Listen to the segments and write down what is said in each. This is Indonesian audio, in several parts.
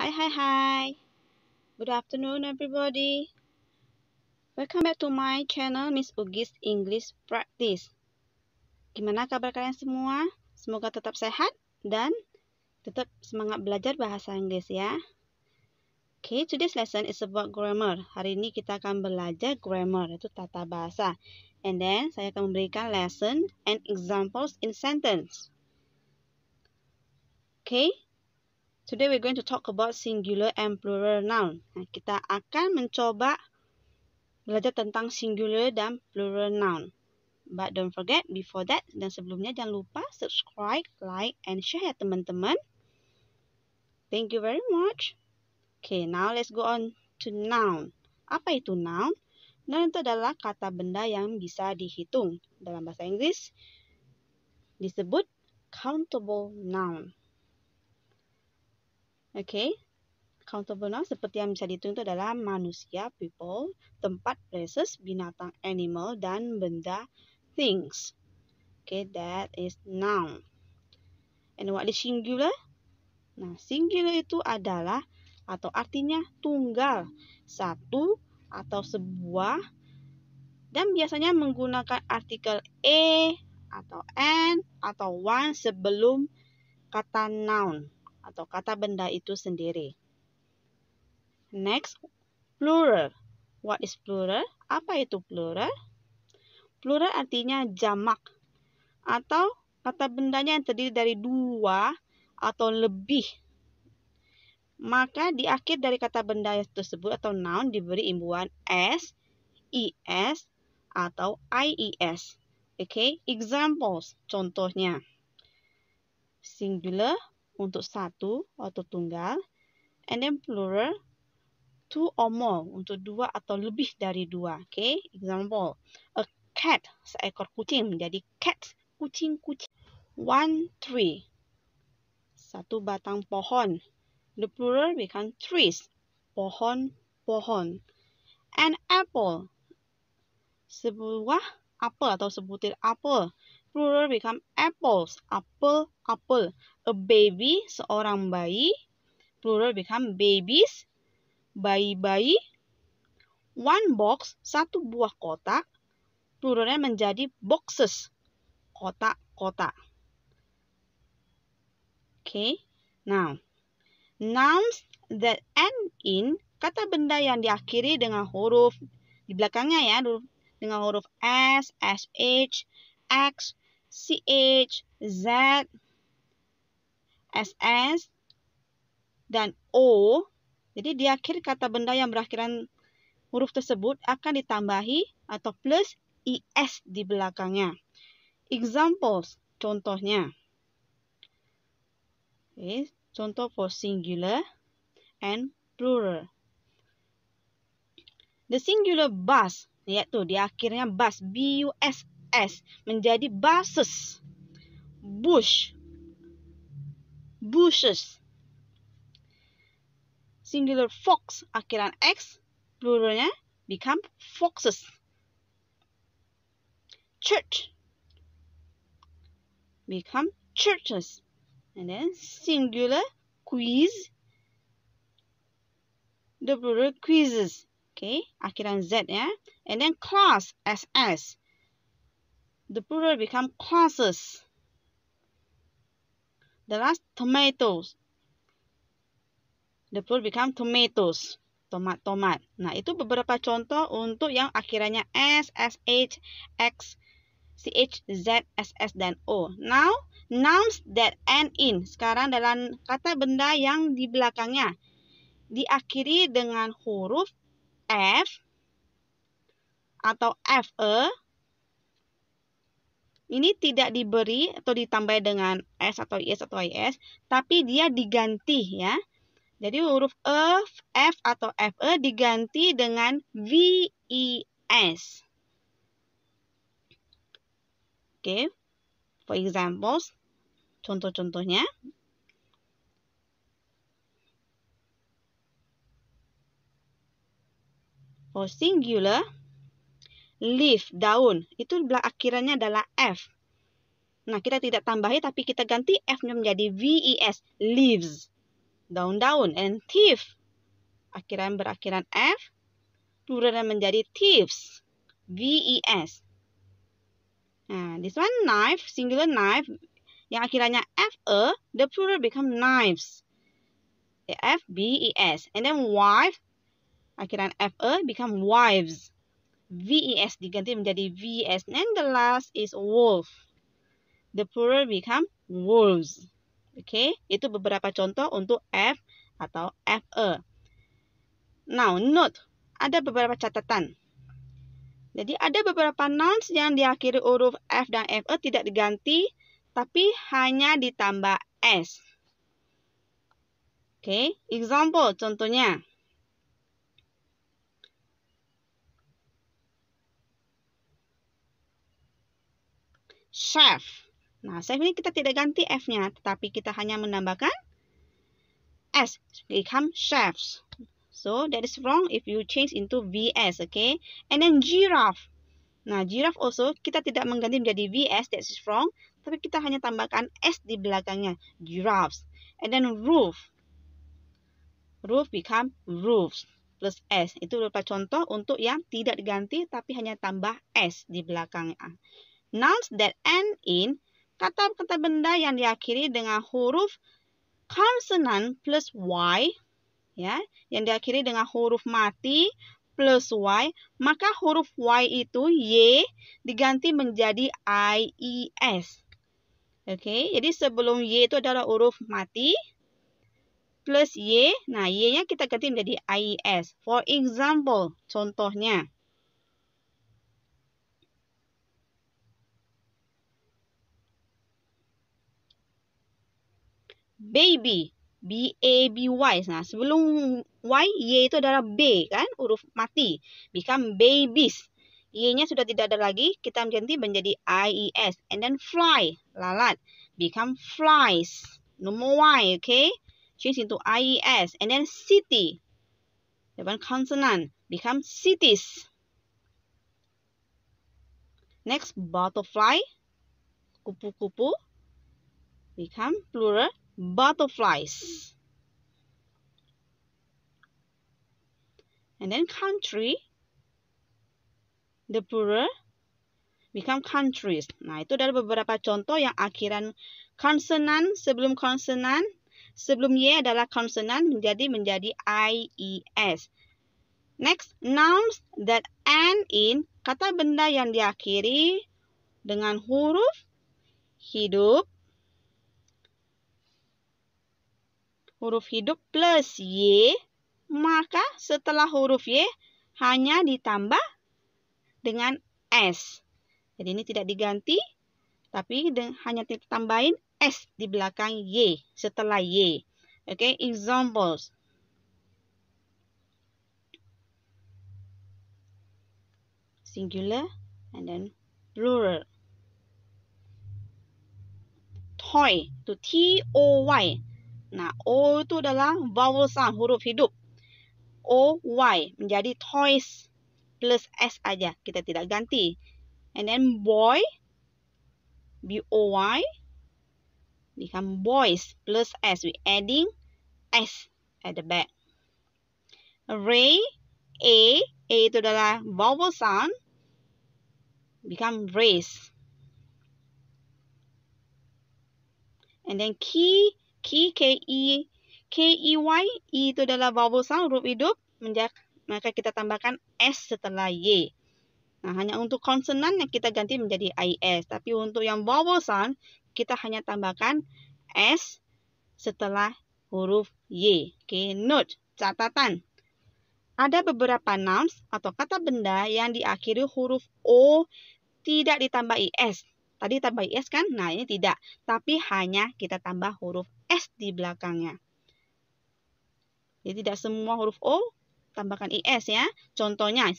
Hi. Good afternoon, everybody. Welcome back to my channel, Miss Ugis English Practice. Gimana kabar kalian semua? Semoga tetap sehat dan tetap semangat belajar bahasa Inggris ya. Okay, today's lesson is about grammar. Hari ini kita akan belajar grammar, itu tata bahasa. And then, saya akan memberikan lesson and examples in sentence. Okay? Today we're going to talk about singular and plural noun. Nah, kita akan mencoba belajar tentang singular dan plural noun. But don't forget, before that, dan sebelumnya jangan lupa subscribe, like, and share ya teman-teman. Thank you very much. Okay, now let's go on to noun. Apa itu noun? Noun itu adalah kata benda yang bisa dihitung. Dalam bahasa Inggris disebut countable noun. Okay, countable noun seperti yang bisa dihitung itu adalah manusia, people, tempat, places, binatang, animal, dan benda, things. Okay, that is noun. And what is singular? Nah, singular itu adalah atau artinya tunggal, satu atau sebuah, dan biasanya menggunakan artikel a atau an atau one sebelum kata noun atau kata benda itu sendiri. Next, plural. What is plural? Apa itu plural? Plural artinya jamak atau kata bendanya yang terdiri dari dua atau lebih. Maka di akhir dari kata benda tersebut atau noun diberi imbuhan s, es, atau ies. Okay, examples, contohnya. Singular untuk satu atau tunggal, and then plural two or more untuk dua atau lebih dari dua. Okay, example. A cat, seekor kucing menjadi cat, kucing. One tree, satu batang pohon. The plural become trees, pohon. An apple, sebuah apel atau sebutir apel. Plural become apples, apel. A baby, seorang bayi. Plural become babies, bayi. One box, satu buah kotak. Pluralnya menjadi boxes, kotak. Okay, now nouns that end in, kata benda yang diakhiri dengan huruf di belakangnya ya, dengan huruf s, sh, x, ch, z, ss, dan o. Jadi di akhir kata benda yang berakhiran huruf tersebut akan ditambahi atau plus es di belakangnya. Examples, contohnya. Okay, contoh for singular and plural. The singular bus, yaitu di akhirnya bus, busss, menjadi buses. Bushes. Singular fox, akhiran x, pluralnya become foxes. Church become churches. And then singular quiz, the plural quizzes. Okay, akhiran z ya. And then class, ss, the plural become classes. The last, tomatoes, the plural become tomatoes, tomat. Nah, itu beberapa contoh untuk yang akhirannya s, sh, x, ch, z, ss, dan o. Now, nouns that end in. Sekarang dalam kata benda yang di belakangnya diakhiri dengan huruf f atau fe. Ini tidak diberi atau ditambah dengan s atau is atau is, tapi dia diganti ya. Jadi huruf f atau fe diganti dengan ves. Okay, for examples, contoh-contohnya. For singular, leaf, daun, itu akhirannya adalah f. Nah, kita tidak tambahi tapi kita ganti f-nya menjadi ves, leaves. daun-daun. And thief, berakhiran F, pluralnya menjadi thieves, V-E-S. Nah, this one knife, singular knife, yang akhirannya F-E, the plural become knives, F-B-E-S. And then wife, akhiran F-E become wives, V-E-S diganti menjadi V-E-S. And the last is wolf, the plural become wolves. Oke, itu beberapa contoh untuk F atau F-E. Now, note, ada beberapa catatan. Jadi, ada beberapa nouns yang diakhiri huruf F dan F-E tidak diganti, tapi hanya ditambah S. Oke, example, contohnya. Chef. Nah, chef ini kita tidak ganti F-nya, tetapi kita hanya menambahkan S. Become chefs. So, that is wrong if you change into VS, okay? And then giraffe. Nah, giraffe also, kita tidak mengganti menjadi VS, that is wrong. Tapi kita hanya tambahkan S di belakangnya, giraffes. And then roof. Roof become roofs, plus S. Itu beberapa contoh untuk yang tidak diganti, tapi hanya tambah S di belakangnya. Nouns that end in, kata-kata benda yang diakhiri dengan huruf konsonan plus Y, ya, yang diakhiri dengan huruf mati plus Y, maka huruf Y itu Y diganti menjadi IES. Oke, jadi sebelum Y itu adalah huruf mati plus Y, nah Y-nya kita ganti menjadi IES. For example, contohnya. Baby, B-A-B-Y. Nah, sebelum Y, Y itu adalah B, kan? Huruf mati. Become babies. Y-nya sudah tidak ada lagi, kita ganti menjadi I-E-S. And then fly, lalat. Become flies. No more Y, okay? Change into I-E-S. And then city. Depan consonant. Become cities. Next, butterfly. Kupu-kupu. Become plural. Butterflies. And then country, the plural become countries. Nah, itu adalah beberapa contoh yang akhiran konsonan sebelum konsonan, sebelum Y adalah konsonan menjadi IES. Next, nouns that end in, kata benda yang diakhiri dengan huruf hidup, plus Y, maka setelah huruf Y hanya ditambah dengan S. Jadi ini tidak diganti, tapi hanya ditambahin S di belakang Y, setelah Y. Oke, examples. Singular and then plural. Toy, itu T-O-Y. Nah, O itu adalah vowel sound, huruf hidup. O-Y menjadi toys plus S aja, kita tidak ganti. And then boy, B-O-Y, become boys plus S. We adding S at the back. Ray, A itu adalah vowel sound, become race. And then key, K-E-Y, I itu adalah vowel sound, huruf hidup, maka kita tambahkan S setelah Y. Nah, hanya untuk konsonan yang kita ganti menjadi IS. Tapi untuk yang vowel sound, kita hanya tambahkan S setelah huruf Y. Oke, note, catatan. Ada beberapa nouns atau kata benda yang diakhiri huruf O tidak ditambah IS. Tadi tambah IS kan? Nah, ini tidak. Tapi hanya kita tambah huruf S di belakangnya. Jadi tidak semua huruf O tambahkan IS ya. Contohnya,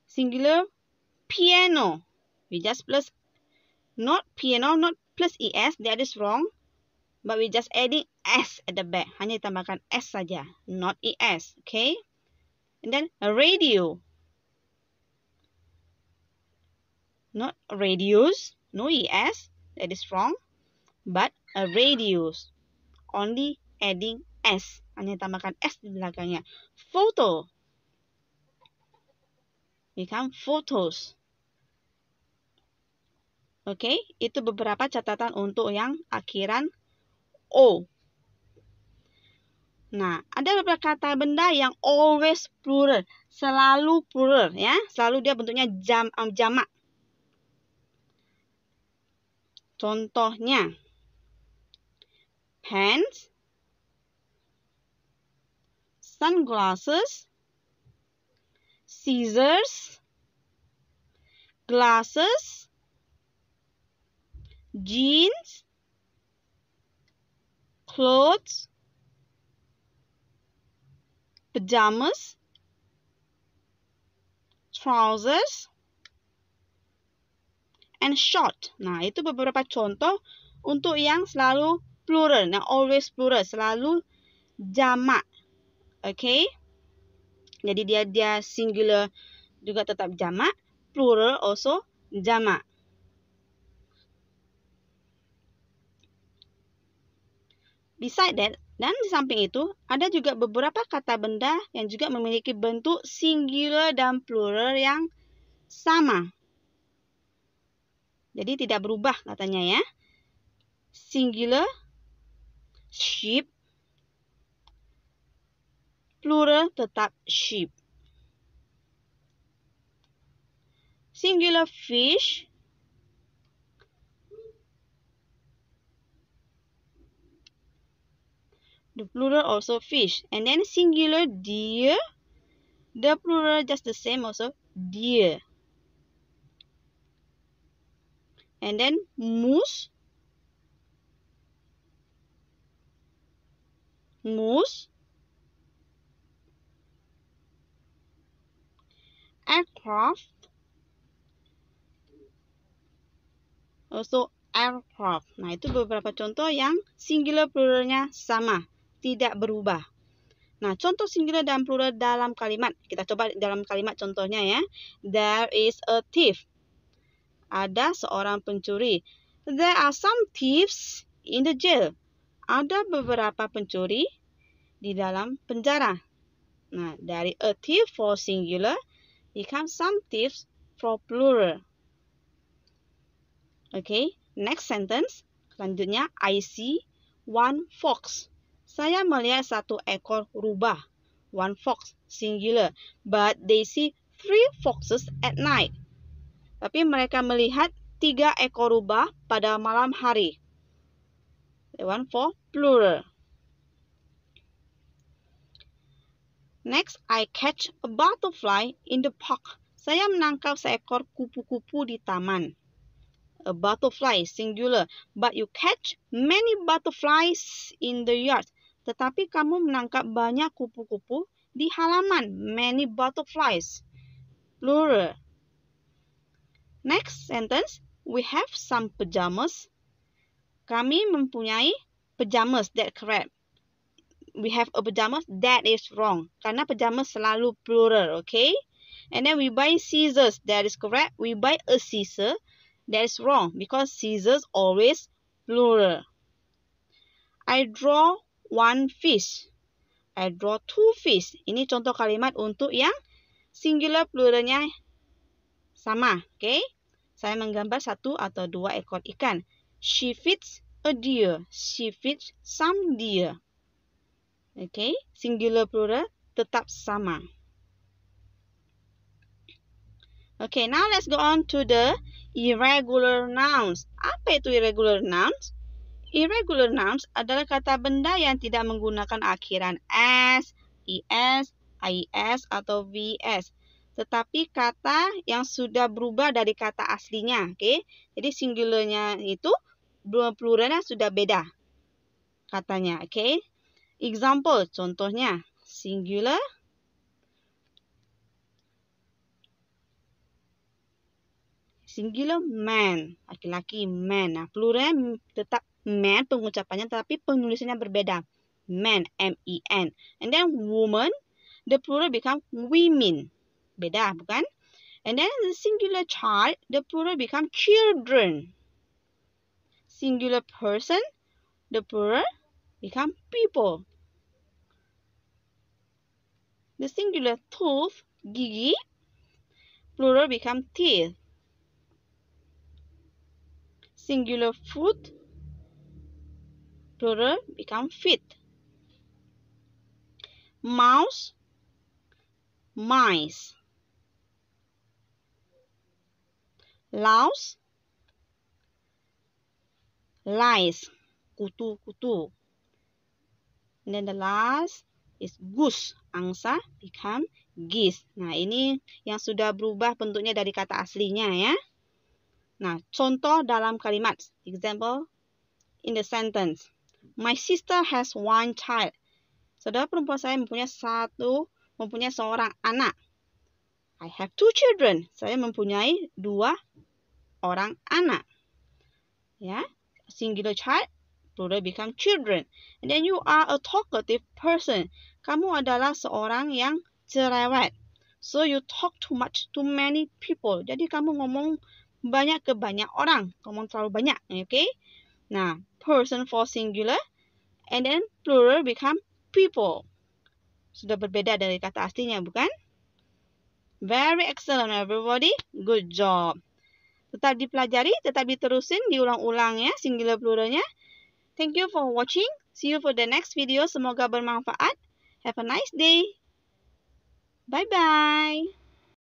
singular piano. We just plus, not piano, not plus ES. That is wrong. But we just adding S at the back. Hanya ditambahkan S saja. Not ES. Okay. And then a radio. Not radius. No ES. That is wrong. But a radius. Only adding S. Hanya tambahkan S di belakangnya. Photo. Become photos. Oke, itu beberapa catatan untuk yang akhiran O. Nah, ada beberapa kata benda yang always plural, selalu plural ya, selalu dia bentuknya jamak. Contohnya, pants, sunglasses, scissors, glasses, jeans, clothes, pajamas, trousers, and short. Nah, itu beberapa contoh untuk yang selalu plural, nah always plural, selalu jamak. Oke? Jadi dia singular juga tetap jamak, plural also jamak. Beside that, dan di samping itu, ada juga beberapa kata benda yang juga memiliki bentuk singular dan plural yang sama. Jadi tidak berubah katanya ya. Singular, sheep. Plural tetap sheep. Singular fish. The plural also fish. And then singular deer. The plural just the same also deer. And then moose. Moose. Aircraft. Also aircraft. Nah, itu beberapa contoh yang singular pluralnya sama, tidak berubah. Nah, contoh singular dan plural dalam kalimat. Kita coba dalam kalimat contohnya ya. There is a thief. Ada seorang pencuri. There are some thieves in the jail. Ada beberapa pencuri di dalam penjara. Nah, dari a thief for singular, become some thieves for plural. Okay, next sentence. Selanjutnya, I see one fox. Saya melihat satu ekor rubah. One fox, singular. But they see 3 foxes at night. Tapi mereka melihat 3 ekor rubah pada malam hari. The one for plural. Next, I catch a butterfly in the park. Saya menangkap seekor kupu-kupu di taman. A butterfly, singular. But you catch many butterflies in the yard. Tetapi kamu menangkap banyak kupu-kupu di halaman. Many butterflies. Plural. Next sentence. We have some pajamas. Kami mempunyai pajamas. That's correct. We have a pajamas. That is wrong. Karena pajamas selalu plural. Okay? And then we buy scissors. That is correct. We buy a scissor. That is wrong. Because scissors always plural. I draw 1 fish. I draw 2 fish. Ini contoh kalimat untuk yang singular pluralnya sama. Okay? Saya menggambar 1 atau 2 ekor ikan. She feeds a deer. She feeds some deer. Okay? Singular plural tetap sama. Okay, now let's go on to the irregular nouns. Apa itu irregular nouns? Irregular nouns adalah kata benda yang tidak menggunakan akhiran s, is, ies, atau vs. Tetapi kata yang sudah berubah dari kata aslinya. Okay? Jadi singularnya itu pluralnya sudah beda katanya. Okay? Example, contohnya singular. Singular man, laki-laki man. Nah, pluralnya tetap man pengucapannya, tapi penulisannya berbeda. Man, M-E-N. And then woman, the plural become women. Beda, bukan? And then the singular child, the plural become children. Singular person, the plural become people. The singular tooth, gigi, plural become teeth. Singular foot, plural become feet. Mouse, mice. Louse, lice, kutu-kutu. And then the last is goose, angsa become geese. Nah, ini yang sudah berubah bentuknya dari kata aslinya ya. Nah, contoh dalam kalimat. Example in the sentence. My sister has one child. Saudara perempuan saya mempunyai seorang anak. I have two children. Saya mempunyai 2 orang anak. Ya, singular child, plural become children. And then you are a talkative person. Kamu adalah seorang yang cerewet. So you talk too much to many people. Jadi kamu ngomong banyak ke banyak orang. Ngomong terlalu banyak, okay? Nah, person for singular. And then plural become people. Sudah berbeda dari kata aslinya, bukan? Very excellent everybody. Good job. Tetap dipelajari, tetap diterusin, diulang-ulang ya singular pluralnya. Thank you for watching. See you for the next video. Semoga bermanfaat. Have a nice day. Bye-bye.